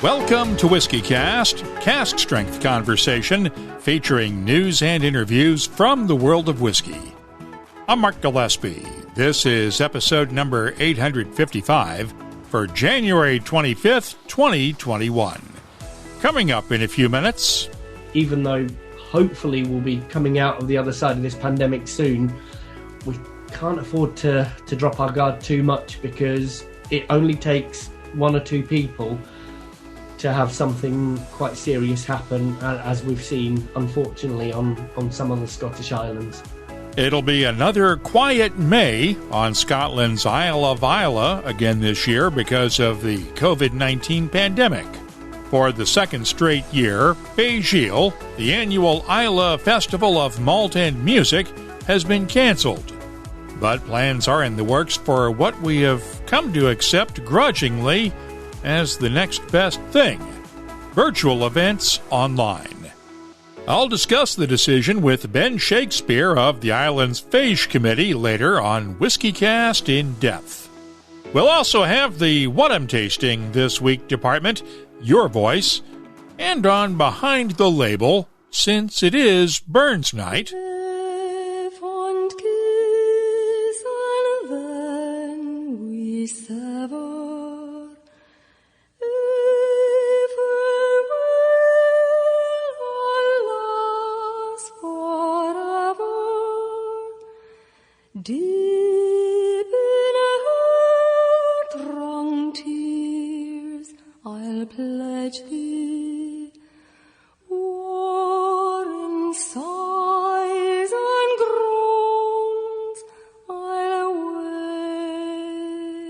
Welcome to Whiskey Cast, cask strength conversation featuring news and interviews from the world of whiskey. I'm Mark Gillespie. This is episode number 855 for January 25th, 2021. Coming up in a few minutes. Even though hopefully we'll be coming out of the other side of this pandemic soon, we can't afford to drop our guard too much, because it only takes one or two people to have something quite serious happen, as we've seen, unfortunately, on some of the Scottish islands. It'll be another quiet May on Scotland's Isle of Islay again this year because of the COVID-19 pandemic. For the second straight year, Fèis Ile, the annual Islay Festival of Malt and Music, has been canceled. But plans are in the works for what we have come to accept grudgingly as the next best thing: virtual events online. I'll discuss the decision with Ben Shakespeare of the island's Fèis Committee later on Whiskey Cast in Depth. We'll also have the What I'm Tasting This Week department, Your Voice, and on Behind the Label, since it is Burns Night. Deep in her drunk tears, I'll pledge thee, war in sighs and groans, I'll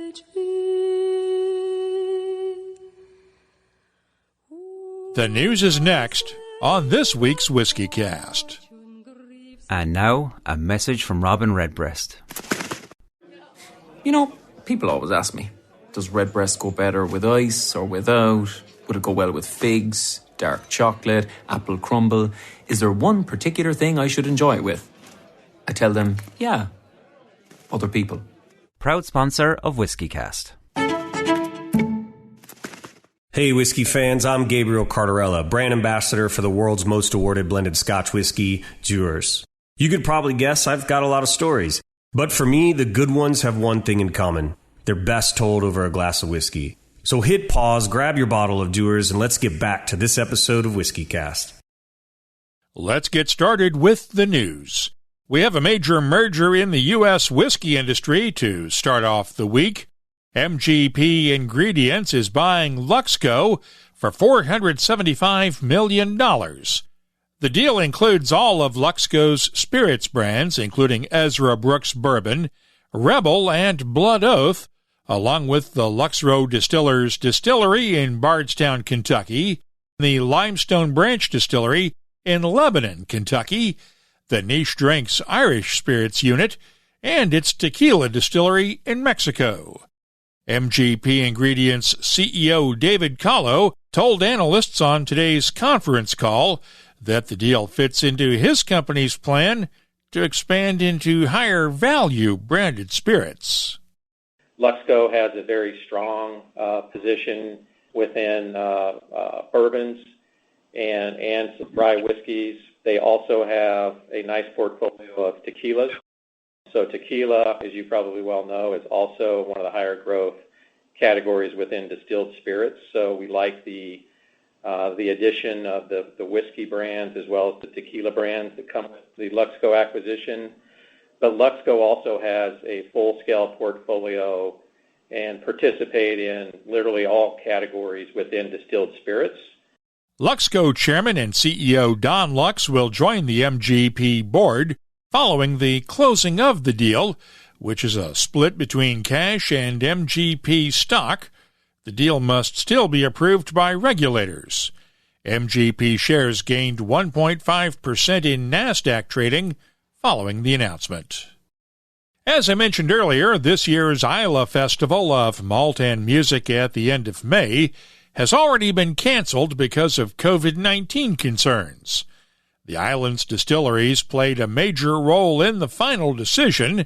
wage thee. The news is next on this week's Whiskey Cast. And now, a message from Robin Redbreast. You know, people always ask me, does Redbreast go better with ice or without? Would it go well with figs, dark chocolate, apple crumble? Is there one particular thing I should enjoy it with? I tell them, yeah, other people. Proud sponsor of WhiskeyCast. Hey whiskey fans, I'm Gabriel Cardarella, brand ambassador for the world's most awarded blended Scotch whiskey, Dewar's. You could probably guess I've got a lot of stories, but for me, the good ones have one thing in common. They're best told over a glass of whiskey. So hit pause, grab your bottle of Dewar's, and let's get back to this episode of Whiskey Cast. Let's get started with the news. We have a major merger in the U.S. whiskey industry to start off the week. MGP Ingredients is buying Luxco for $475 million. The deal includes all of Luxco's spirits brands, including Ezra Brooks Bourbon, Rebel, and Blood Oath, along with the Lux Row Distillers distillery in Bardstown, Kentucky, the Limestone Branch Distillery in Lebanon, Kentucky, the Niche Drinks Irish Spirits Unit, and its tequila distillery in Mexico. MGP Ingredients CEO David Kahlo told analysts on today's conference call that the deal fits into his company's plan to expand into higher value branded spirits. Luxco has a very strong position within bourbons and some rye whiskeys. They also have a nice portfolio of tequilas. So tequila, as you probably well know, is also one of the higher growth categories within distilled spirits. So we like the addition of the whiskey brands as well as the tequila brands that come with the Luxco acquisition. But Luxco also has a full-scale portfolio and participate in literally all categories within distilled spirits. Luxco Chairman and CEO Don Lux will join the MGP board following the closing of the deal, which is a split between cash and MGP stock. The deal must still be approved by regulators. MGP shares gained 1.5% in NASDAQ trading following the announcement. As I mentioned earlier, this year's Islay Festival of Malt and Music at the end of May has already been canceled because of COVID-19 concerns. The island's distilleries played a major role in the final decision.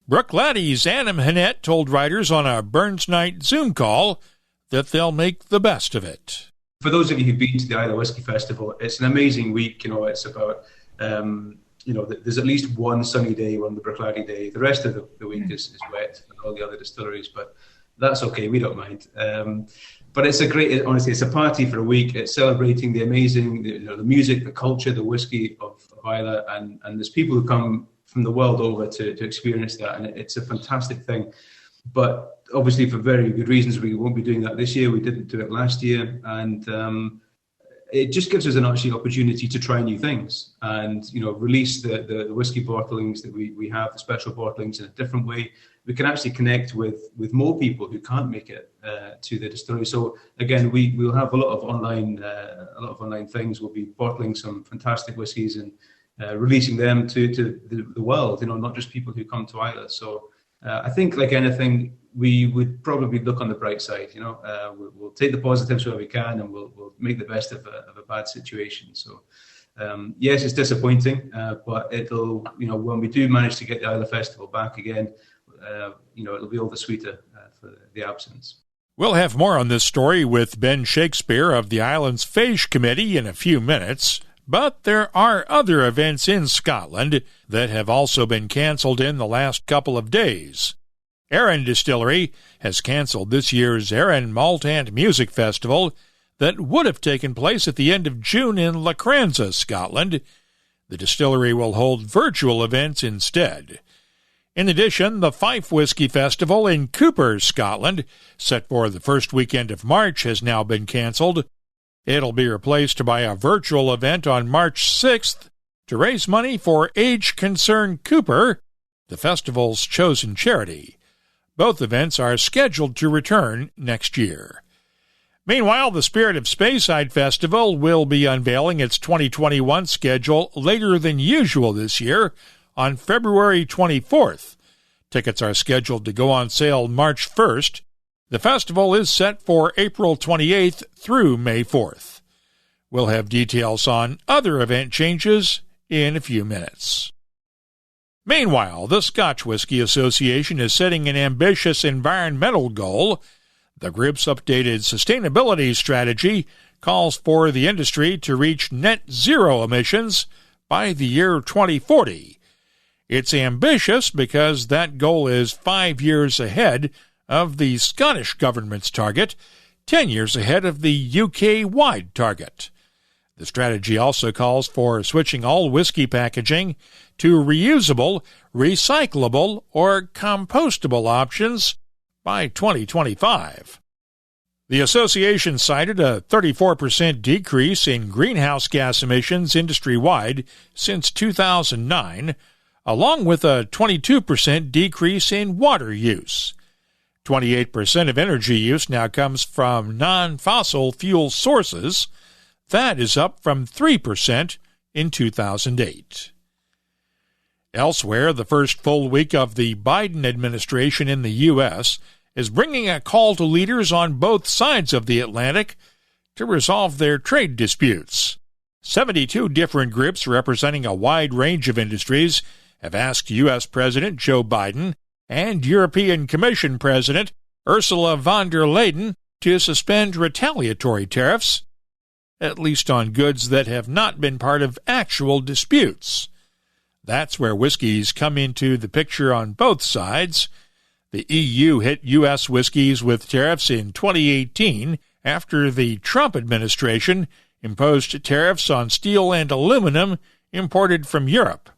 Brooke Laddie's Annam Hannett told writers on a Burns Night Zoom call that they'll make the best of it. For those of you who've been to the Islay Whisky Festival, it's an amazing week. It's about, there's at least one sunny day, one the Bruichladdich day. The rest of the week is wet and all the other distilleries, but that's okay. We don't mind. But it's honestly, it's a party for a week. It's celebrating the amazing, the music, the culture, the whiskey of Islay, and there's people who come from the world over to experience that, and it's a fantastic thing. But obviously, for very good reasons, we won't be doing that this year. We didn't do it last year, and it just gives us an actually opportunity to try new things and release the whiskey bottlings that we have, the special bottlings, in a different way. We can actually connect with more people who can't make it to the distillery. So again, we'll have a lot of online things. We'll be bottling some fantastic whiskies and releasing them to the world. Not just people who come to Islay. So I think, like anything, we would probably look on the bright side. We'll take the positives where we can, and we'll make the best of a bad situation. So yes, it's disappointing, but it'll when we do manage to get the Islay Festival back again, it'll be all the sweeter for the absence. We'll have more on this story with Ben Shakespeare of the island's Fèis Committee in a few minutes. But there are other events in Scotland that have also been cancelled in the last couple of days. Arran Distillery has cancelled this year's Arran Malt and Music Festival that would have taken place at the end of June in Lacranza, Scotland. The distillery will hold virtual events instead. In addition, the Fife Whisky Festival in Cooper, Scotland, set for the first weekend of March, has now been cancelled. It'll be replaced by a virtual event on March 6th to raise money for Age Concern Cooper, the festival's chosen charity. Both events are scheduled to return next year. Meanwhile, the Spirit of Speyside Festival will be unveiling its 2021 schedule later than usual this year on February 24th. Tickets are scheduled to go on sale March 1st. The festival is set for April 28th through May 4th. We'll have details on other event changes in a few minutes. Meanwhile, the Scotch Whisky Association is setting an ambitious environmental goal. The group's updated sustainability strategy calls for the industry to reach net zero emissions by the year 2040. It's ambitious because that goal is 5 years ahead of the Scottish government's target, 10 years ahead of the UK-wide target. The strategy also calls for switching all whiskey packaging to reusable, recyclable, or compostable options by 2025. The association cited a 34% decrease in greenhouse gas emissions industry-wide since 2009, along with a 22% decrease in water use. 28% of energy use now comes from non-fossil fuel sources. That is up from 3% in 2008. Elsewhere, the first full week of the Biden administration in the U.S. is bringing a call to leaders on both sides of the Atlantic to resolve their trade disputes. 72 different groups representing a wide range of industries have asked U.S. President Joe Biden and European Commission President Ursula von der Leyen to suspend retaliatory tariffs, at least on goods that have not been part of actual disputes. That's where whiskeys come into the picture on both sides. The EU hit U.S. whiskeys with tariffs in 2018 after the Trump administration imposed tariffs on steel and aluminum imported from Europe.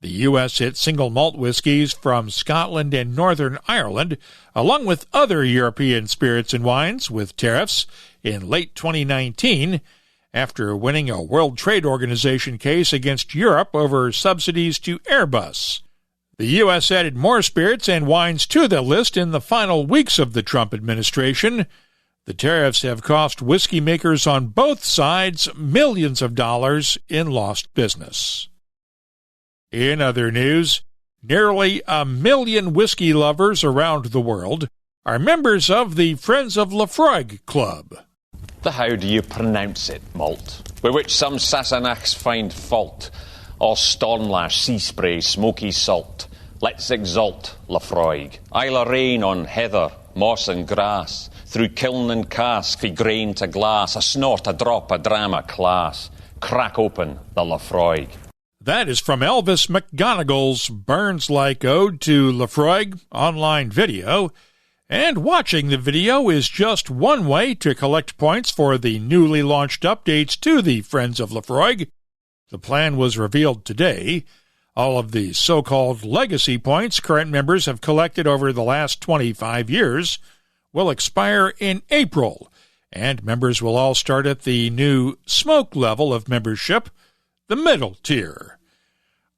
The U.S. hit single malt whiskies from Scotland and Northern Ireland, along with other European spirits and wines, with tariffs in late 2019 after winning a World Trade Organization case against Europe over subsidies to Airbus. The U.S. added more spirits and wines to the list in the final weeks of the Trump administration. The tariffs have cost whiskey makers on both sides millions of dollars in lost business. In other news, nearly 1 million whiskey lovers around the world are members of the Friends of Laphroaig Club. The how do you pronounce it malt, with which some Sassenachs find fault, or Stormlash, sea spray, smoky salt. Let's exalt Laphroaig. Isle rain on heather, moss and grass, through kiln and cask, fi grain to glass, a snort, a drop, a drama class. Crack open the Lafroig. That is from Elvis McGonagall's Burns-like ode to Lafroig online video. And watching the video is just one way to collect points for the newly launched updates to the Friends of Lafroig. The plan was revealed today. All of the so-called legacy points current members have collected over the last 25 years will expire in April, and members will all start at the new smoke level of membership, the middle tier.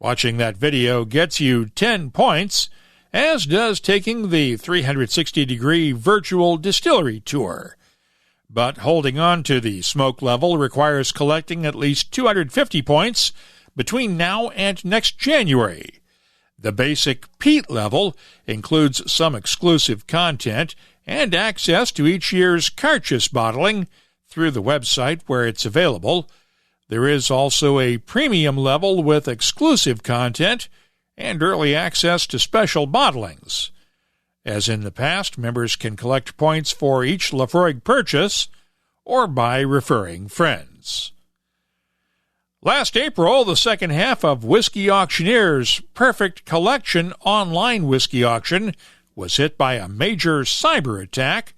Watching that video gets you 10 points, as does taking the 360-degree virtual distillery tour. But holding on to the smoke level requires collecting at least 250 points between now and next January. The basic peat level includes some exclusive content and access to each year's Cartridge bottling through the website where it's available. There is also a premium level with exclusive content and early access to special bottlings. As in the past, members can collect points for each Lafroig purchase or by referring friends. Last April, the second half of Whiskey Auctioneer's Perfect Collection online whiskey auction was hit by a major cyber attack,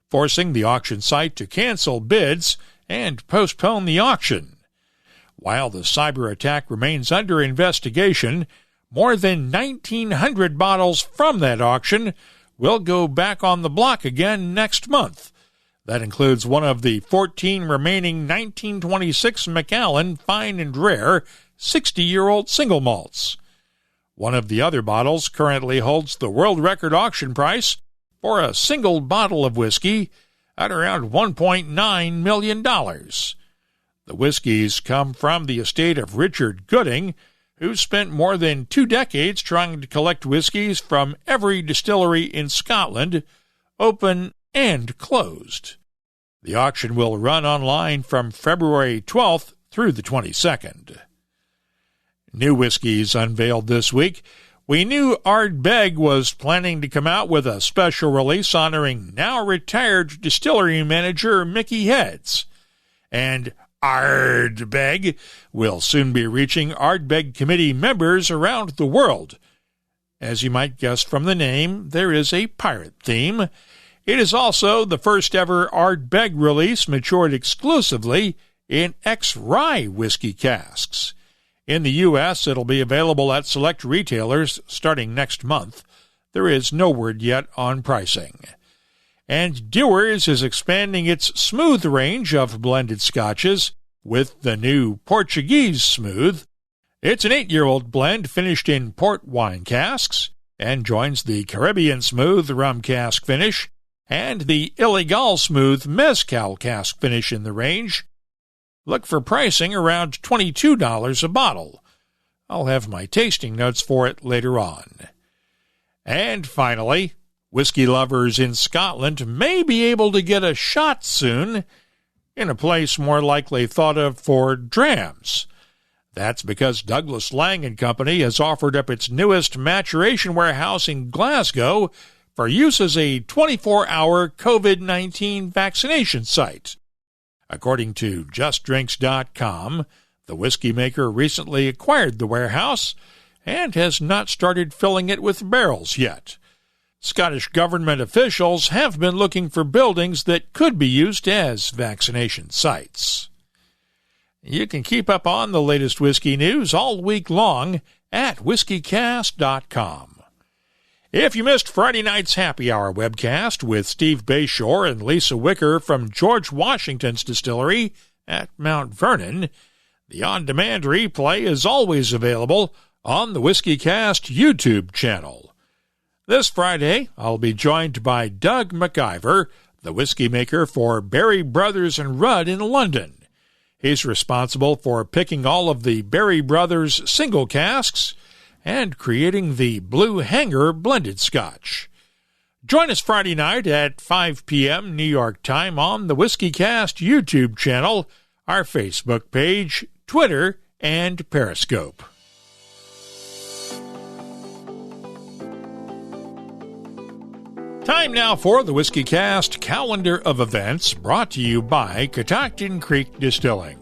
forcing the auction site to cancel bids and postpone the auction. While the cyber attack remains under investigation, more than 1,900 bottles from that auction will go back on the block again next month. That includes one of the 14 remaining 1926 Macallan Fine and Rare 60-year-old single malts. One of the other bottles currently holds the world record auction price for a single bottle of whiskey at around $1.9 million. The whiskeys come from the estate of Richard Gooding, who spent more than 2 decades trying to collect whiskeys from every distillery in Scotland, open and closed. The auction will run online from February 12th through the 22nd. New whiskeys unveiled this week. We knew Ardbeg was planning to come out with a special release honoring now-retired distillery manager Mickey Heads. And Ardbeg will soon be reaching Ardbeg Committee members around the world. As you might guess from the name, there is a pirate theme. It is also the first ever Ardbeg release matured exclusively in ex-rye whiskey casks. In the U.S., it'll be available at select retailers starting next month. There is no word yet on pricing. And Dewar's is expanding its smooth range of blended scotches with the new Portuguese Smooth. It's an 8-year-old blend finished in port wine casks and joins the Caribbean Smooth rum cask finish and the Illegal Smooth mezcal cask finish in the range. Look for pricing around $22 a bottle. I'll have my tasting notes for it later on. And finally, whiskey lovers in Scotland may be able to get a shot soon in a place more likely thought of for drams. That's because Douglas Lang & Company has offered up its newest maturation warehouse in Glasgow for use as a 24-hour COVID-19 vaccination site. According to JustDrinks.com, the whiskey maker recently acquired the warehouse and has not started filling it with barrels yet. Scottish government officials have been looking for buildings that could be used as vaccination sites. You can keep up on the latest whiskey news all week long at whiskycast.com. If you missed Friday night's Happy Hour webcast with Steve Bayshore and Lisa Wicker from George Washington's Distillery at Mount Vernon, the on-demand replay is always available on the WhiskeyCast YouTube channel. This Friday, I'll be joined by Doug McIver, the whiskey maker for Berry Brothers and Rudd in London. He's responsible for picking all of the Berry Brothers single casks and creating the Blue Hanger blended scotch. Join us Friday night at 5 p.m. New York time on the WhiskeyCast YouTube channel, our Facebook page, Twitter, and Periscope. Time now for the Whiskey Cast calendar of events, brought to you by Catoctin Creek Distilling.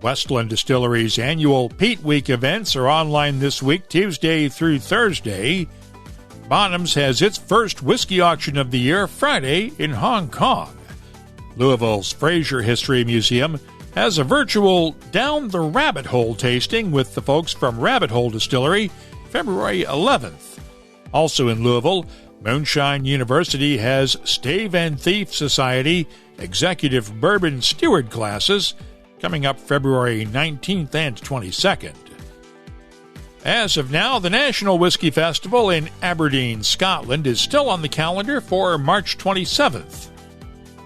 Westland Distillery's annual Peat Week events are online this week, Tuesday through Thursday. Bonham's has its first whiskey auction of the year Friday in Hong Kong. Louisville's Fraser History Museum has a virtual Down the Rabbit Hole tasting with the folks from Rabbit Hole Distillery, February 11th. Also in Louisville, Moonshine University has Stave and Thief Society Executive Bourbon Steward classes coming up February 19th and 22nd. As of now, the National Whiskey Festival in Aberdeen, Scotland is still on the calendar for March 27th.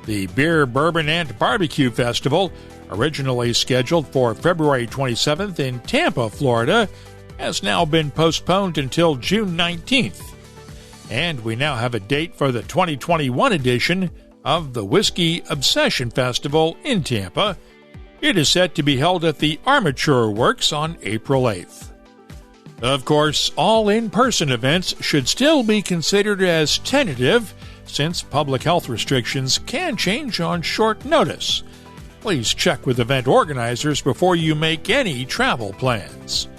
The Beer, Bourbon, and Barbecue Festival, originally scheduled for February 27th in Tampa, Florida, has now been postponed until June 19th. And we now have a date for the 2021 edition of the Whiskey Obsession Festival in Tampa. It is set to be held at the Armature Works on April 8th. Of course, all in-person events should still be considered as tentative, since public health restrictions can change on short notice. Please check with event organizers before you make any travel plans.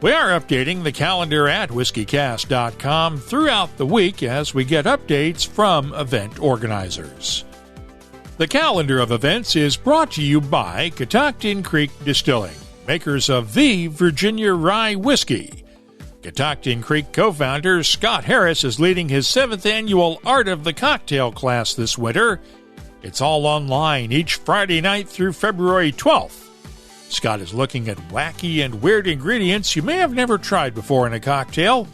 We are updating the calendar at whiskycast.com throughout the week as we get updates from event organizers. The calendar of events is brought to you by Catoctin Creek Distilling, makers of the Virginia Rye Whiskey. Catoctin Creek co-founder Scott Harris is leading his 7th annual Art of the Cocktail class this winter. It's all online each Friday night through February 12th. Scott is looking at wacky and weird ingredients you may have never tried before in a cocktail.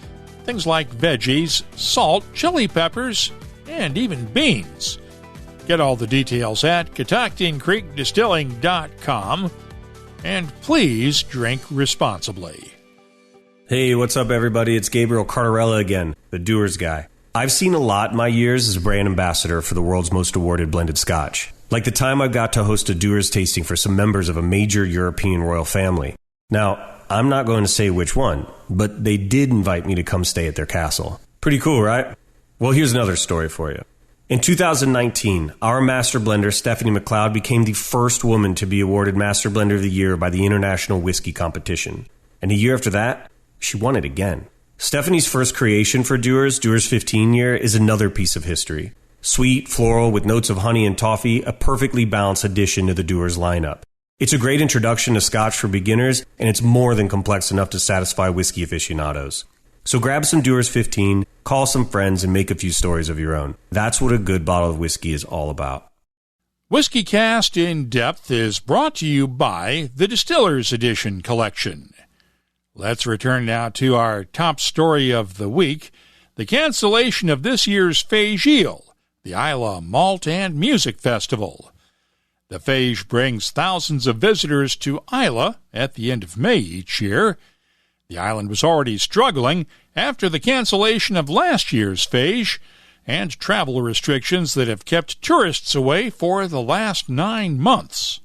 Things like veggies, salt, chili peppers, and even beans. Get all the details at CatoctinCreekDistilling.com. And please drink responsibly. Hey, what's up, everybody? It's Gabriel Cardarella again, the Doers guy. I've seen a lot in my years as a brand ambassador for the world's most awarded blended scotch. Like the time I got to host a Doers tasting for some members of a major European royal family. Now, I'm not going to say which one, but they did invite me to come stay at their castle. Pretty cool, right? Well, here's another story for you. In 2019, our master blender, Stephanie McLeod, became the first woman to be awarded Master Blender of the Year by the International Whiskey Competition. And a year after that, she won it again. Stephanie's first creation for Doers 15 Year, is another piece of history. Sweet, floral, with notes of honey and toffee, a perfectly balanced addition to the Doers lineup. It's a great introduction to scotch for beginners, and it's more than complex enough to satisfy whiskey aficionados. So grab some Doers 15, call some friends, and make a few stories of your own. That's what a good bottle of whiskey is all about. Whiskey Cast In Depth is brought to you by the Distiller's Edition collection. Let's return now to our top story of the week, the cancellation of this year's Fèis Ile, the Islay Malt and Music Festival. The Fèis brings thousands of visitors to Islay at the end of May each year. The island was already struggling after the cancellation of last year's Fèis and travel restrictions that have kept tourists away for the last 9 months.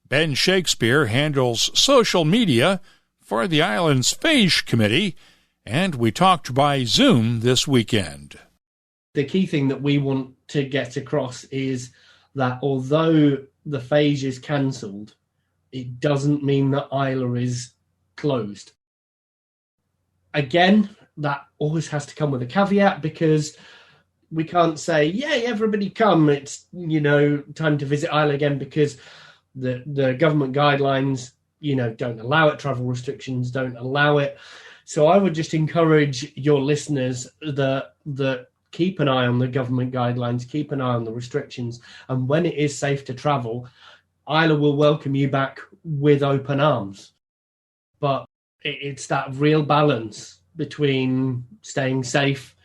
Ben Shakespeare handles social media for the island's Fèis Committee, and we talked by Zoom this weekend. The key thing that we want to get across is that although the Fèis is cancelled, it doesn't mean that Islay is closed. Again, that always has to come with a caveat, because we can't say, yay, everybody come, it's, time to visit Islay again, because the government guidelines, don't allow it, travel restrictions don't allow it. So I would just encourage your listeners that keep an eye on the government guidelines, keep an eye on the restrictions, and when it is safe to travel, Islay will welcome you back with open arms. But it's that real balance between staying safe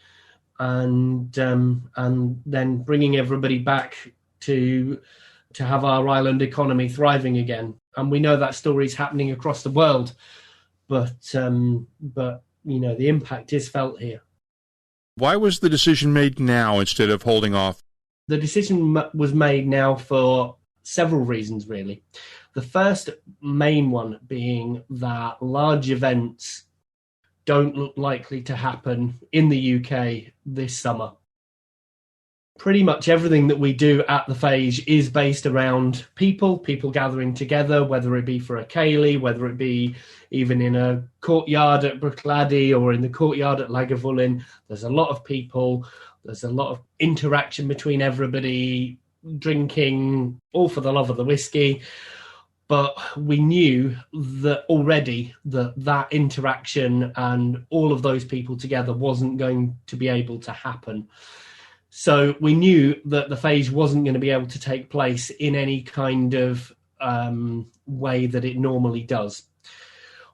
and then bringing everybody back to have our island economy thriving again. And we know that story is happening across the world, but the impact is felt here. Why was the decision made now instead of holding off? The decision was made now for several reasons, really. The first main one being that large events don't look likely to happen in the UK this summer. pretty much everything that we do at the Fèis is based around people gathering together, whether it be for a ceilidh, whether it be even in a courtyard at Bruichladdich or in the courtyard at Lagavulin. There's a lot of people, there's a lot of interaction between everybody, drinking, all for the love of the whiskey. But we knew that already that interaction and all of those people together wasn't going to be able to happen. So we knew that the Fèis wasn't going to be able to take place in any kind of way that it normally does.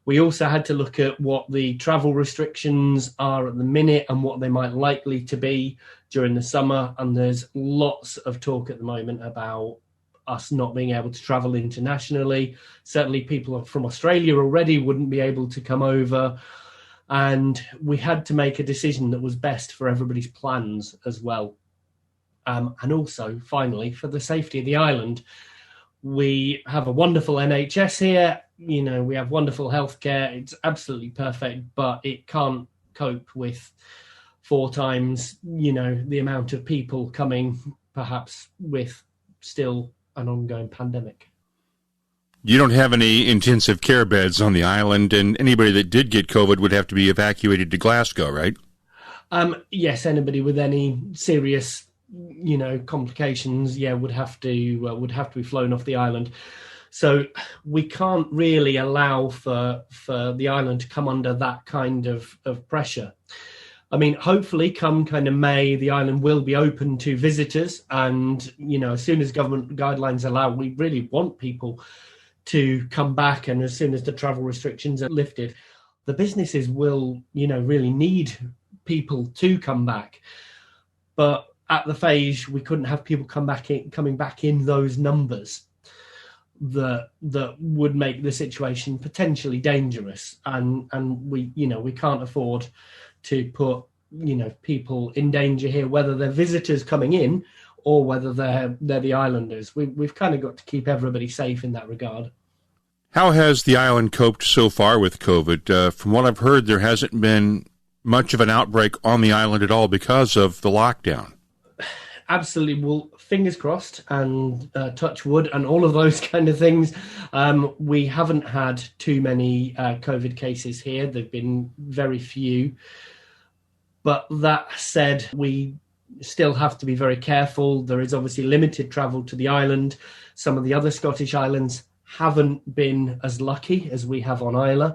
We also had to look at what the travel restrictions are at the minute and what they might likely to be during the summer. And there's lots of talk at the moment about us not being able to travel internationally. Certainly people from Australia already wouldn't be able to come over. And we had to make a decision that was best for everybody's plans as well. And also, finally, for the safety of the island. We have a wonderful NHS here. You know, we have wonderful healthcare. It's absolutely perfect, but it can't cope with 4 times, the amount of people coming, perhaps with still an ongoing pandemic. You don't have any intensive care beds on the island, and anybody that did get COVID would have to be evacuated to Glasgow, right? Yes, anybody with any serious, complications, would have to be flown off the island. So we can't really allow for the island to come under that kind of pressure. I mean, hopefully come kind of May, the island will be open to visitors. And, as soon as government guidelines allow, we really want people to come back. And as soon as the travel restrictions are lifted, the businesses will, really need people to come back. But at the Fèis, we couldn't have people coming back in those numbers that would make the situation potentially dangerous. And we can't afford to put, people in danger here, whether they're visitors coming in or whether they're the islanders. We've kind of got to keep everybody safe in that regard. How has the island coped so far with COVID? From what I've heard, there hasn't been much of an outbreak on the island at all because of the lockdown. Absolutely. Well, fingers crossed and touch wood and all of those kind of things. We haven't had too many COVID cases here. There've been very few. But that said, we still have to be very careful. There is obviously limited travel to the island. Some of the other Scottish islands haven't been as lucky as we have on Islay.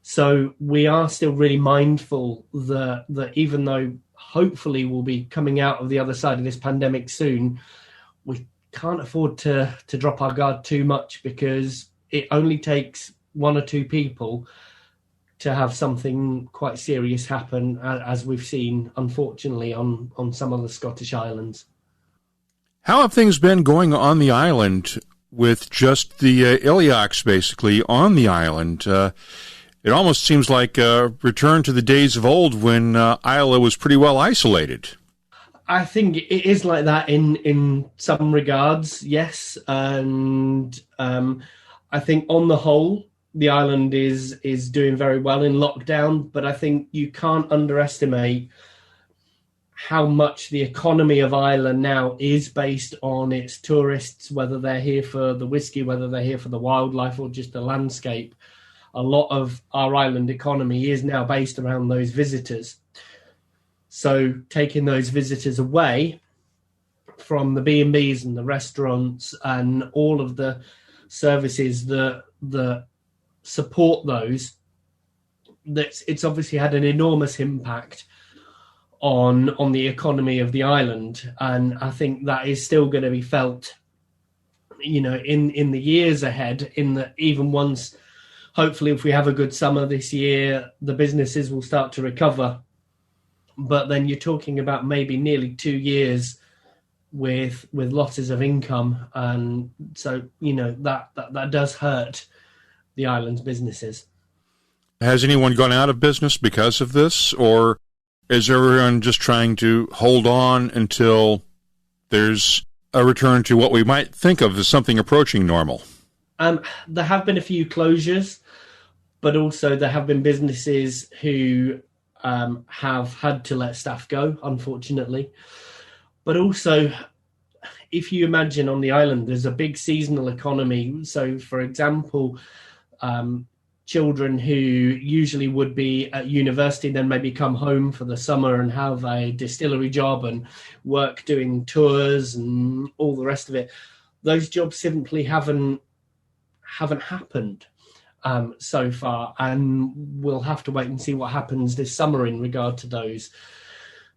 So we are still really mindful that even though hopefully we'll be coming out of the other side of this pandemic soon, we can't afford to drop our guard too much, because it only takes 1 or 2 people to have something quite serious happen, as we've seen, unfortunately, on some of the Scottish islands. How have things been going on the island with just the Iliocs basically on the island? It almost seems like a return to the days of old when Islay was pretty well isolated. I think it is like that in some regards, yes. And I think on the whole, the island is doing very well in lockdown. But I think you can't underestimate how much the economy of Islay now is based on its tourists, whether they're here for the whiskey, whether they're here for the wildlife or just the landscape. A lot of our island economy is now based around those visitors. So taking those visitors away from the B&Bs and the restaurants and all of the services that support those, it's obviously had an enormous impact on the economy of the island. And I think that is still going to be felt, in the years ahead, even once, hopefully, if we have a good summer this year, the businesses will start to recover. But then you're talking about maybe nearly 2 years with losses of income. And so, that does hurt the island's businesses. Has anyone gone out of business because of this? Or is everyone just trying to hold on until there's a return to what we might think of as something approaching normal? There have been a few closures, but also there have been businesses who have had to let staff go, unfortunately. But also, if you imagine on the island, there's a big seasonal economy. So, for example, children who usually would be at university then maybe come home for the summer and have a distillery job and work doing tours and all the rest of it. Those jobs simply haven't happened so far, and we'll have to wait and see what happens this summer in regard to those.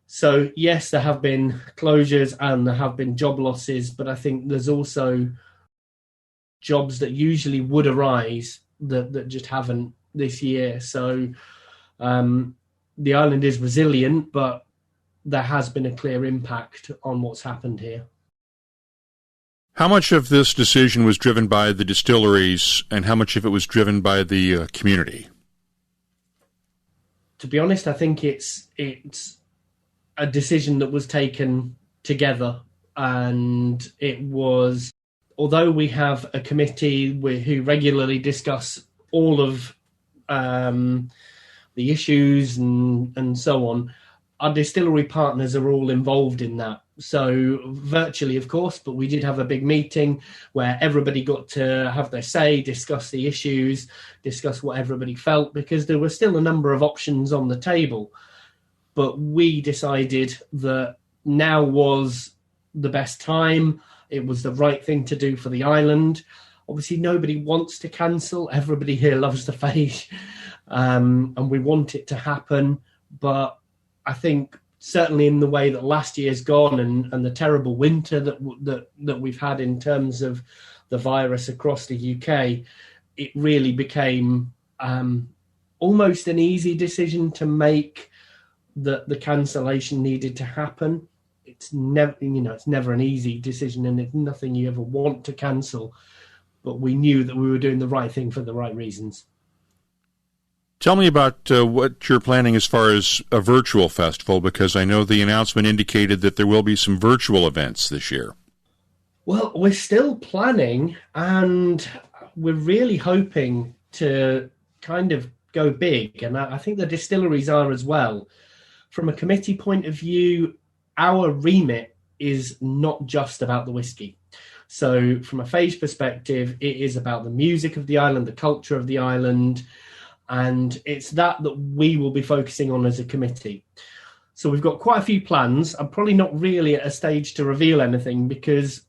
So yes, there have been closures and there have been job losses, but I think there's also jobs that usually would arise that just haven't this year. So the island is resilient, but there has been a clear impact on what's happened here. How much of this decision was driven by the distilleries and how much of it was driven by the community? To be honest, I think it's a decision that was taken together, and it was, although we have a committee who regularly discuss all of the issues and so on, our distillery partners are all involved in that. So virtually, of course, but we did have a big meeting where everybody got to have their say, discuss the issues, discuss what everybody felt, because there were still a number of options on the table. But we decided that now was the best time. It was the right thing to do for the island. Obviously, nobody wants to cancel. Everybody here loves the Fèis, and we want it to happen. But I think certainly in the way that last year's gone and the terrible winter that we've had in terms of the virus across the UK, it really became almost an easy decision to make. The cancellation needed to happen. It's never an easy decision, and it's nothing you ever want to cancel. But we knew that we were doing the right thing for the right reasons. Tell me about what you're planning as far as a virtual festival, because I know the announcement indicated that there will be some virtual events this year. Well, we're still planning, and we're really hoping to kind of go big, and I think the distilleries are as well. From a committee point of view, our remit is not just about the whiskey. So from a Fèis perspective, it is about the music of the island, the culture of the island, and it's that we will be focusing on as a committee. So we've got quite a few plans. I'm probably not really at a stage to reveal anything because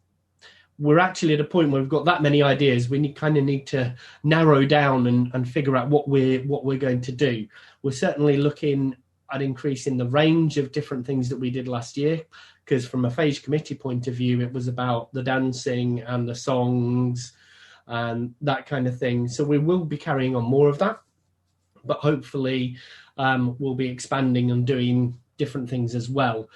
we're actually at a point where we've got that many ideas. We need to narrow down and figure out what we're going to do. We're certainly looking at increasing the range of different things that we did last year, because from a Fèis committee point of view, it was about the dancing and the songs and that kind of thing. So we will be carrying on more of that, but hopefully we'll be expanding and doing different things as well.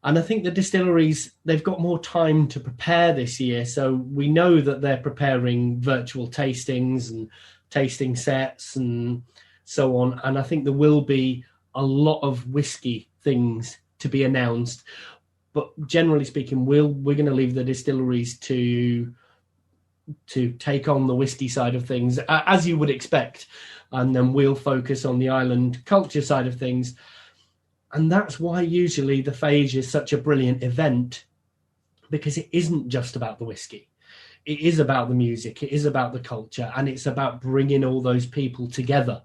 And I think the distilleries, they've got more time to prepare this year. So we know that they're preparing virtual tastings and tasting sets and so on. And I think there will be a lot of whiskey things to be announced, but generally speaking, we're going to leave the distilleries to take on the whiskey side of things, as you would expect, and then we'll focus on the island culture side of things. And that's why usually the Fèis is such a brilliant event, because it isn't just about the whiskey. It is about the music, it is about the culture, and it's about bringing all those people together.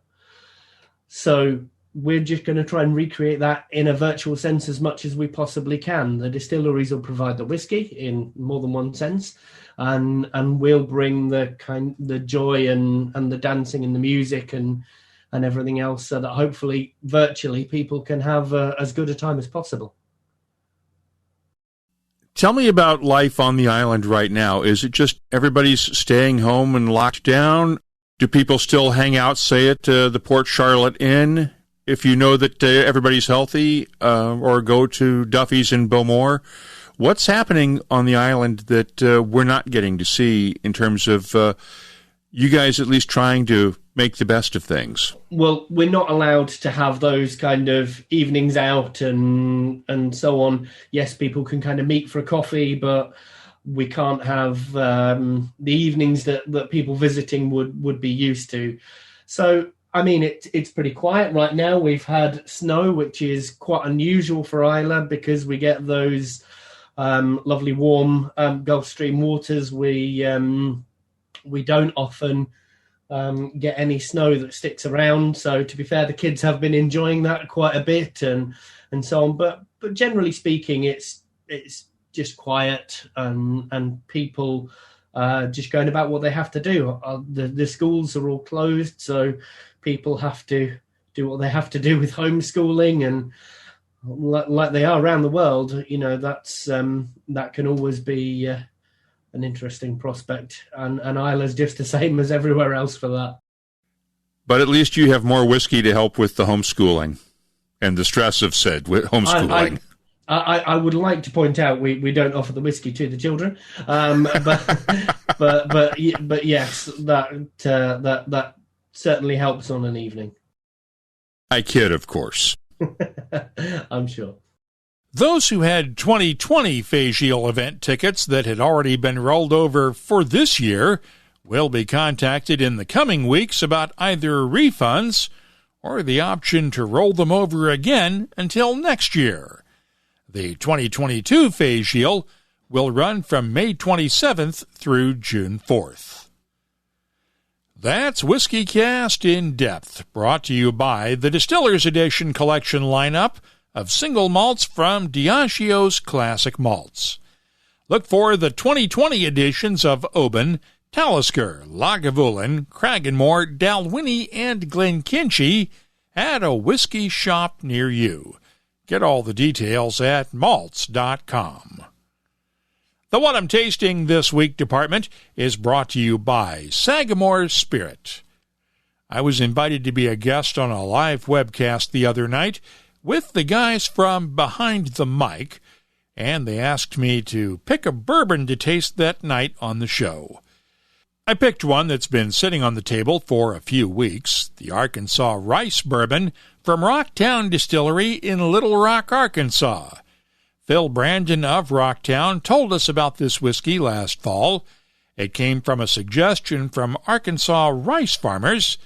So we're just going to try and recreate that in a virtual sense as much as we possibly can. The distilleries will provide the whiskey in more than one sense, and we'll bring the joy and the dancing and the music and everything else, so that hopefully virtually people can have as good a time as possible. Tell me about life on the island right now. Is it just everybody's staying home and locked down? Do people still hang out, say, at the Port Charlotte Inn, if you know that everybody's healthy, or go to Duffy's in Beaumont? What's happening on the island that we're not getting to see in terms of you guys at least trying to make the best of things? Well, we're not allowed to have those kind of evenings out and so on. Yes, people can kind of meet for a coffee, but we can't have the evenings that people visiting would be used to. So I mean, it's pretty quiet right now. We've had snow, which is quite unusual for Islay, because we get those lovely warm Gulf Stream waters. We don't often get any snow that sticks around. So to be fair, the kids have been enjoying that quite a bit and so on. But generally speaking, it's just quiet and people just going about what they have to do. The schools are all closed, so people have to do what they have to do with homeschooling, and like they are around the world, you know, that's that can always be an interesting prospect, and Isla's just the same as everywhere else for that. But at least you have more whiskey to help with the homeschooling and the stress of said homeschooling. I would like to point out we don't offer the whiskey to the children, but yes, that certainly helps on an evening. I kid, of course. I'm sure. Those who had 2020 Fèis Ile event tickets that had already been rolled over for this year will be contacted in the coming weeks about either refunds or the option to roll them over again until next year. The 2022 Fèis Ile will run from May 27th through June 4th. That's Whiskey Cast in Depth, brought to you by the Distillers Edition collection lineup of single malts from Diageo's classic malts. Look for the 2020 editions of Oban, Talisker, Lagavulin, Cragganmore, Dalwhinnie, and Glenkinchie at a whiskey shop near you. Get all the details at malts.com. The What I'm Tasting This Week department is brought to you by Sagamore Spirit. I was invited to be a guest on a live webcast the other night with the guys from Behind the Mic, and they asked me to pick a bourbon to taste that night on the show. I picked one that's been sitting on the table for a few weeks, the Arkansas Rice Bourbon from Rocktown Distillery in Little Rock, Arkansas. Phil Brandon of Rocktown told us about this whiskey last fall. It came from a suggestion from Arkansas rice farmers,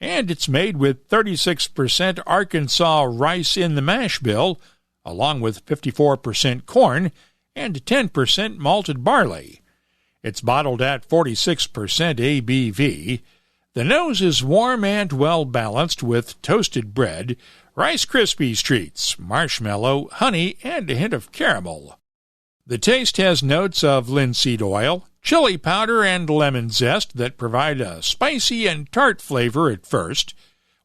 and it's made with 36% Arkansas rice in the mash bill, along with 54% corn and 10% malted barley. It's bottled at 46% ABV. The nose is warm and well-balanced with toasted bread, Rice Krispies treats, marshmallow, honey, and a hint of caramel. The taste has notes of linseed oil, chili powder, and lemon zest that provide a spicy and tart flavor at first,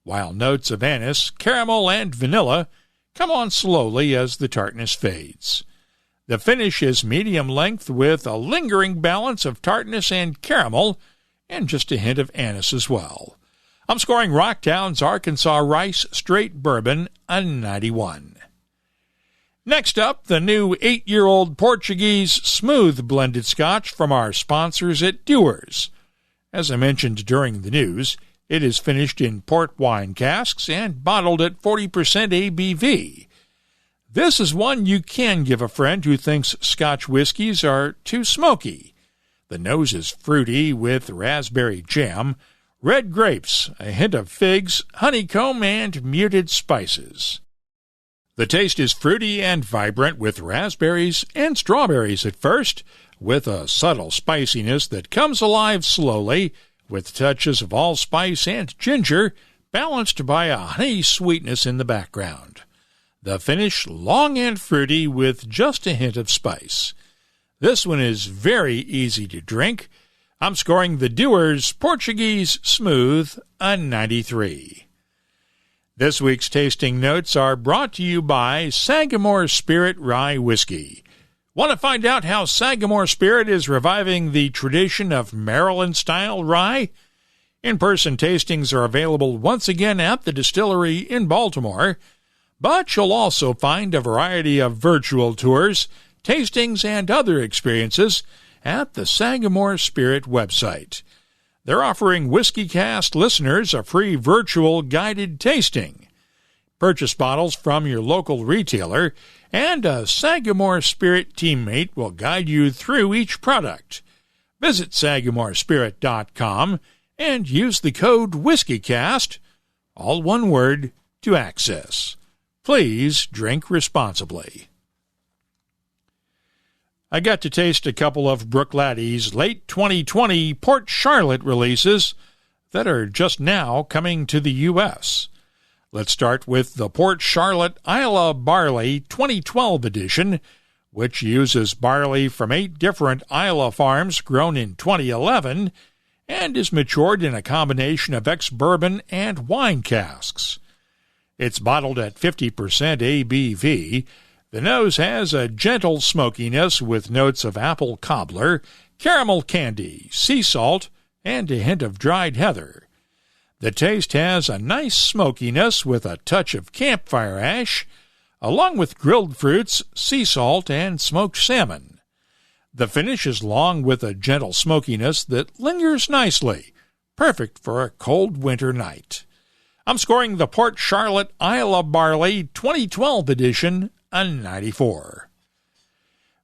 while notes of anise, caramel, and vanilla come on slowly as the tartness fades. The finish is medium length with a lingering balance of tartness and caramel, and just a hint of anise as well. I'm scoring Rocktown's Arkansas Rice Straight Bourbon a 91. Next up, the new 8-year-old Portuguese smooth blended scotch from our sponsors at Dewar's. As I mentioned during the news, it is finished in port wine casks and bottled at 40% ABV. This is one you can give a friend who thinks Scotch whiskies are too smoky. The nose is fruity with raspberry jam, red grapes, a hint of figs, honeycomb, and muted spices. The taste is fruity and vibrant with raspberries and strawberries at first, with a subtle spiciness that comes alive slowly, with touches of allspice and ginger, balanced by a honey sweetness in the background. The finish long and fruity with just a hint of spice. This one is very easy to drink. I'm scoring the Dewar's Portuguese Smooth a 93. This week's tasting notes are brought to you by Sagamore Spirit Rye Whiskey. Want to find out how Sagamore Spirit is reviving the tradition of Maryland-style rye? In-person tastings are available once again at the distillery in Baltimore, but you'll also find a variety of virtual tours, tastings, and other experiences at the Sagamore Spirit website. They're offering WhiskeyCast listeners a free virtual guided tasting. Purchase bottles from your local retailer, and a Sagamore Spirit teammate will guide you through each product. Visit SagamoreSpirit.com and use the code WhiskeyCast, all one word, to access. Please drink responsibly. I got to taste a couple of Bruichladdich late 2020 Port Charlotte releases that are just now coming to the U.S. Let's start with the Port Charlotte Islay Barley 2012 edition, which uses barley from 8 different Islay farms grown in 2011 and is matured in a combination of ex-bourbon and wine casks. It's bottled at 50% ABV. The nose has a gentle smokiness with notes of apple cobbler, caramel candy, sea salt, and a hint of dried heather. The taste has a nice smokiness with a touch of campfire ash, along with grilled fruits, sea salt, and smoked salmon. The finish is long with a gentle smokiness that lingers nicely, perfect for a cold winter night. I'm scoring the Port Charlotte Islay Barley 2012 edition a 94.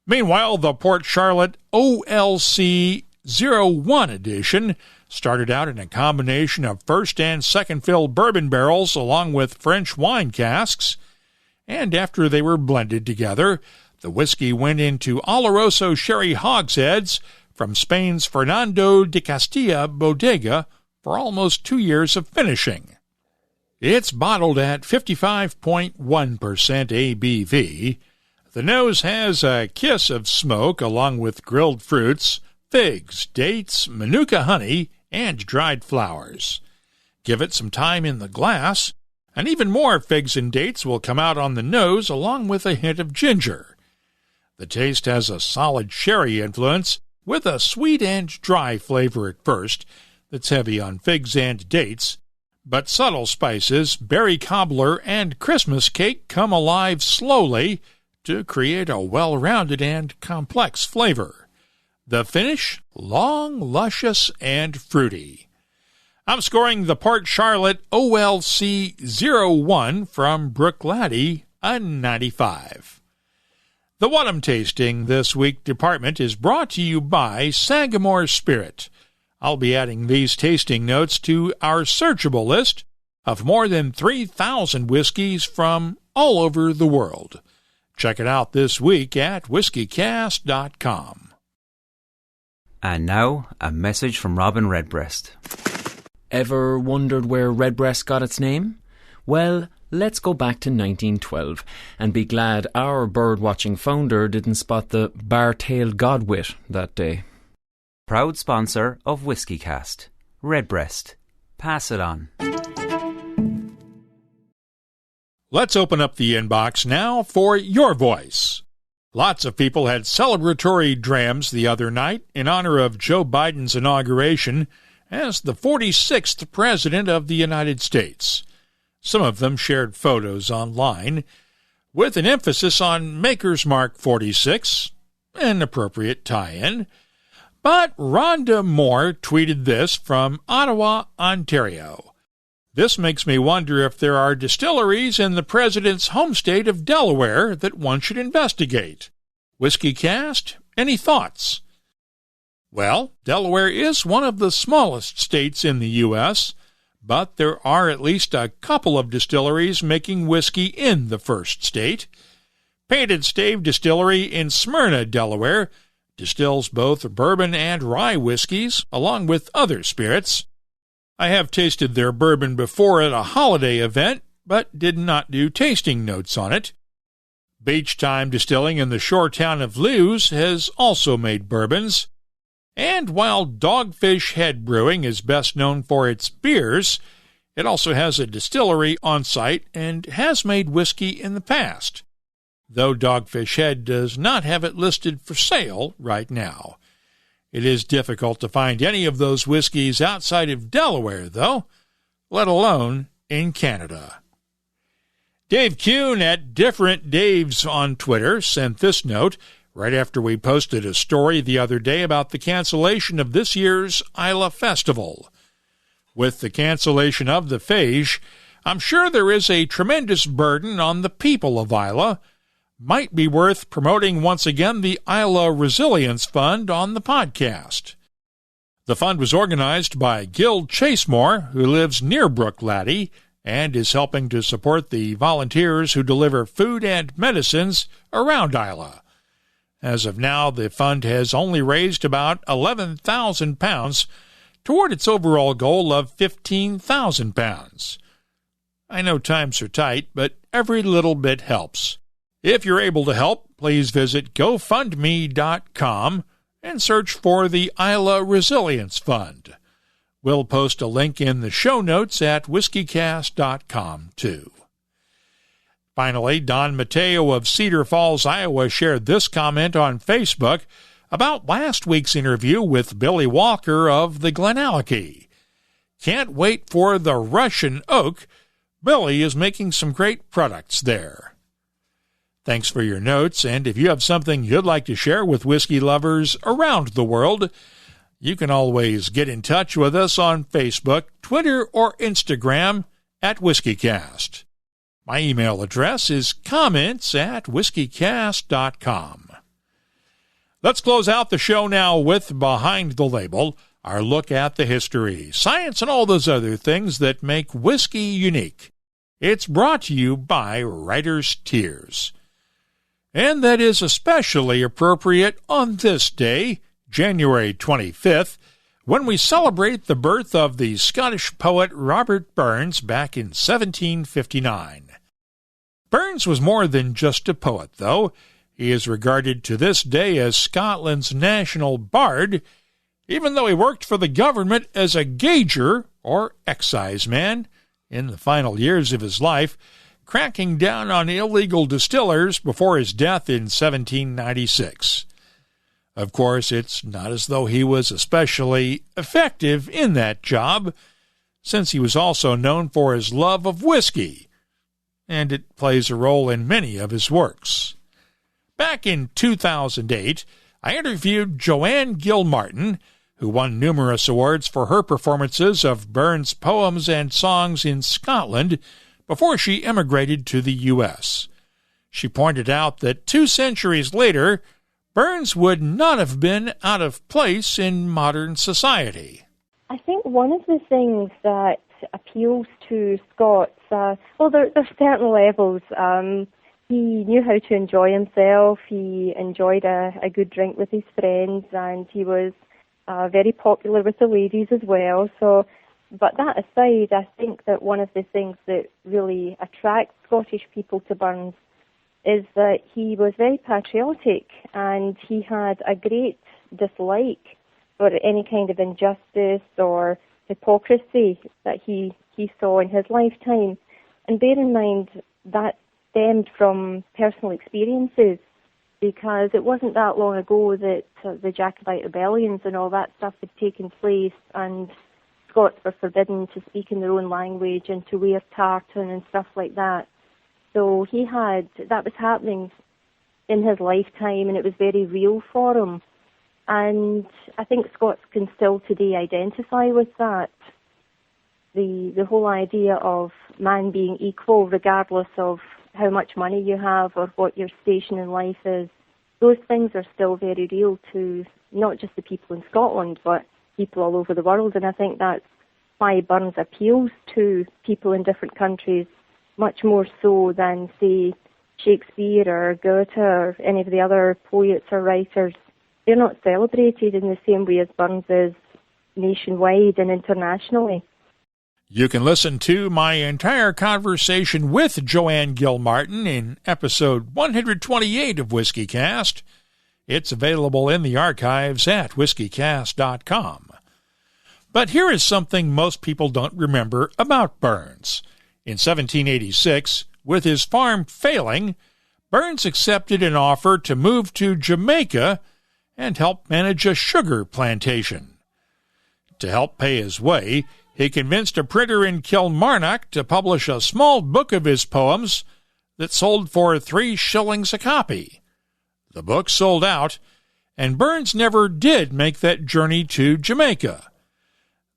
Meanwhile, the Port Charlotte OLC 01 edition started out in a combination of first and second fill bourbon barrels along with French wine casks, and after they were blended together, the whiskey went into Oloroso sherry hogsheads from Spain's Fernando de Castilla bodega for almost 2 years of finishing. It's bottled at 55.1% ABV. The nose has a kiss of smoke along with grilled fruits, figs, dates, manuka honey, and dried flowers. Give it some time in the glass, and even more figs and dates will come out on the nose along with a hint of ginger. The taste has a solid sherry influence with a sweet and dry flavor at first that's heavy on figs and dates, but subtle spices, berry cobbler, and Christmas cake come alive slowly to create a well-rounded and complex flavor. The finish, long, luscious, and fruity. I'm scoring the Port Charlotte OLC 01 from Bruichladdich a 95. The What I'm Tasting This Week department is brought to you by Sagamore Spirit. I'll be adding these tasting notes to our searchable list of more than 3,000 whiskeys from all over the world. Check it out this week at whiskycast.com. And now, a message from Robin Redbreast. Ever wondered where Redbreast got its name? Well, let's go back to 1912 and be glad our bird-watching founder didn't spot the bar-tailed godwit that day. Proud sponsor of WhiskyCast. Redbreast. Pass it on. Let's open up the inbox now for your voice. Lots of people had celebratory drams the other night in honor of Joe Biden's inauguration as the 46th President of the United States. Some of them shared photos online, with an emphasis on Maker's Mark 46, an appropriate tie-in. But Rhonda Moore tweeted this from Ottawa, Ontario. This makes me wonder if there are distilleries in the president's home state of Delaware that one should investigate. WhiskyCast, any thoughts? Well, Delaware is one of the smallest states in the U.S., but there are at least a couple of distilleries making whiskey in the first state. Painted Stave Distillery in Smyrna, Delaware, distills both bourbon and rye whiskeys, along with other spirits. I have tasted their bourbon before at a holiday event, but did not do tasting notes on it. Beach Time Distilling in the shore town of Lewes has also made bourbons. And while Dogfish Head Brewing is best known for its beers, it also has a distillery on site and has made whiskey in the past, though Dogfish Head does not have it listed for sale right now. It is difficult to find any of those whiskeys outside of Delaware, though, let alone in Canada. Dave Kuhn at Different Daves on Twitter sent this note right after we posted a story the other day about the cancellation of this year's Islay Festival. With the cancellation of the Fèis, I'm sure there is a tremendous burden on the people of Islay. Might be worth promoting once again the Islay Resilience Fund on the podcast. The fund was organized by Gil Chasemore, who lives near Bruichladdich, and is helping to support the volunteers who deliver food and medicines around Islay. As of now, the fund has only raised about £11,000 toward its overall goal of £15,000. I know times are tight, but every little bit helps. If you're able to help, please visit GoFundMe.com and search for the Isla Resilience Fund. We'll post a link in the show notes at whiskeycast.com, too. Finally, Don Mateo of Cedar Falls, Iowa, shared this comment on Facebook about last week's interview with Billy Walker of the Glenallachie. Can't wait for the Russian oak. Billy is making some great products there. Thanks for your notes, and if you have something you'd like to share with whiskey lovers around the world, you can always get in touch with us on Facebook, Twitter, or Instagram at WhiskeyCast. My email address is comments@whiskeycast.com. Let's close out the show now with Behind the Label, our look at the history, science, and all those other things that make whiskey unique. It's brought to you by Writer's Tears. And that is especially appropriate on this day, January 25th, when we celebrate the birth of the Scottish poet Robert Burns back in 1759. Burns was more than just a poet, though. He is regarded to this day as Scotland's national bard, even though he worked for the government as a gauger or exciseman in the final years of his life, cracking down on illegal distillers before his death in 1796. Of course, it's not as though he was especially effective in that job, since he was also known for his love of whiskey, and it plays a role in many of his works. Back in 2008, I interviewed Joanne Gilmartin, who won numerous awards for her performances of Burns' poems and songs in Scotland before she immigrated to the U.S. She pointed out that 2 centuries later, Burns would not have been out of place in modern society. I think one of the things that appeals to Scots, there's certain levels. He knew how to enjoy himself. He enjoyed a good drink with his friends, and he was very popular with the ladies as well. But that aside, I think that one of the things that really attracts Scottish people to Burns is that he was very patriotic, and he had a great dislike for any kind of injustice or hypocrisy that he saw in his lifetime. And bear in mind, that stemmed from personal experiences, because it wasn't that long ago that the Jacobite rebellions and all that stuff had taken place, and Scots were forbidden to speak in their own language and to wear tartan and stuff like that. So that was happening in his lifetime, and it was very real for him. And I think Scots can still today identify with that. The whole idea of man being equal regardless of how much money you have or what your station in life is, those things are still very real to not just the people in Scotland, but people all over the world. And I think that's why Burns appeals to people in different countries much more so than, say, Shakespeare or Goethe or any of the other poets or writers. They're not celebrated in the same way as Burns is nationwide and internationally. You can listen to my entire conversation with Joanne Gilmartin in episode 128 of WhiskeyCast. It's available in the archives at whiskeycast.com. But here is something most people don't remember about Burns. In 1786, with his farm failing, Burns accepted an offer to move to Jamaica and help manage a sugar plantation. To help pay his way, he convinced a printer in Kilmarnock to publish a small book of his poems that sold for 3 shillings a copy. The book sold out, and Burns never did make that journey to Jamaica.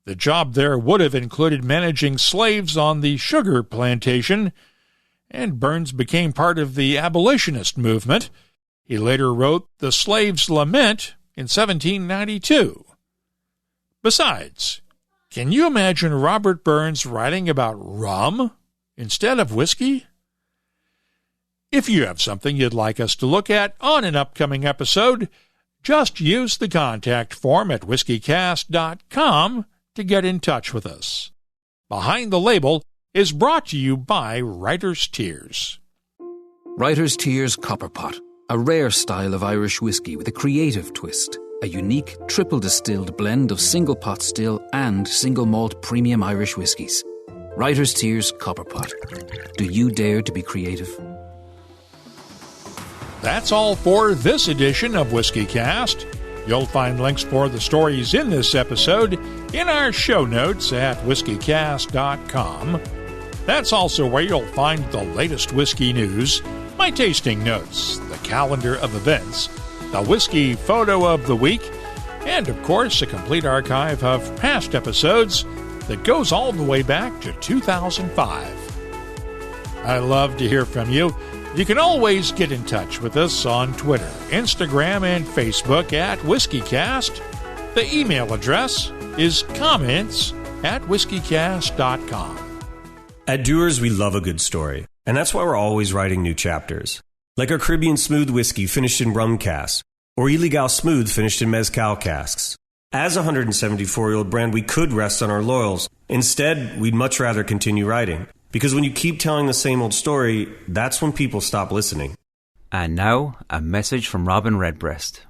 The job there would have included managing slaves on the sugar plantation, and Burns became part of the abolitionist movement. He later wrote The Slave's Lament in 1792. Besides, can you imagine Robert Burns writing about rum instead of whiskey? If you have something you'd like us to look at on an upcoming episode, just use the contact form at whiskeycast.com to get in touch with us. Behind the Label is brought to you by Writer's Tears. Writer's Tears Copperpot, a rare style of Irish whiskey with a creative twist. A unique triple-distilled blend of single pot still and single malt premium Irish whiskies. Writer's Tears Copperpot. Do you dare to be creative? That's all for this edition of Whiskey Cast. You'll find links for the stories in this episode in our show notes at whiskeycast.com. That's also where you'll find the latest whiskey news, my tasting notes, the calendar of events, the whiskey photo of the week, and of course a complete archive of past episodes that goes all the way back to 2005. I love to hear from you. You can always get in touch with us on Twitter, Instagram, and Facebook at WhiskeyCast. The email address is comments@whiskeycast.com. At Dewar's, we love a good story, and that's why we're always writing new chapters. Like our Caribbean Smooth whiskey finished in rum casks, or Ilegal Smooth finished in mezcal casks. As a 174-year-old brand, we could rest on our laurels. Instead, we'd much rather continue writing. Because when you keep telling the same old story, that's when people stop listening. And now, a message from Robin Redbreast.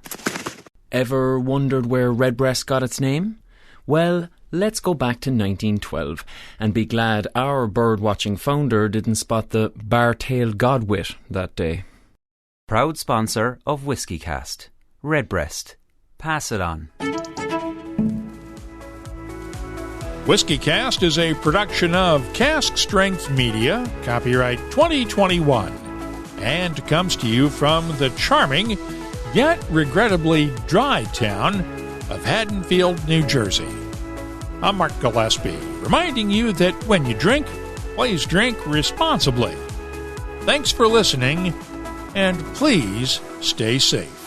Ever wondered where Redbreast got its name? Well, let's go back to 1912 and be glad our bird-watching founder didn't spot the bar-tailed godwit that day. Proud sponsor of WhiskeyCast. Redbreast. Pass it on. WhiskeyCast is a production of Cask Strength Media, copyright 2021, and comes to you from the charming, yet regrettably dry town of Haddonfield, New Jersey. I'm Mark Gillespie, reminding you that when you drink, please drink responsibly. Thanks for listening, and please stay safe.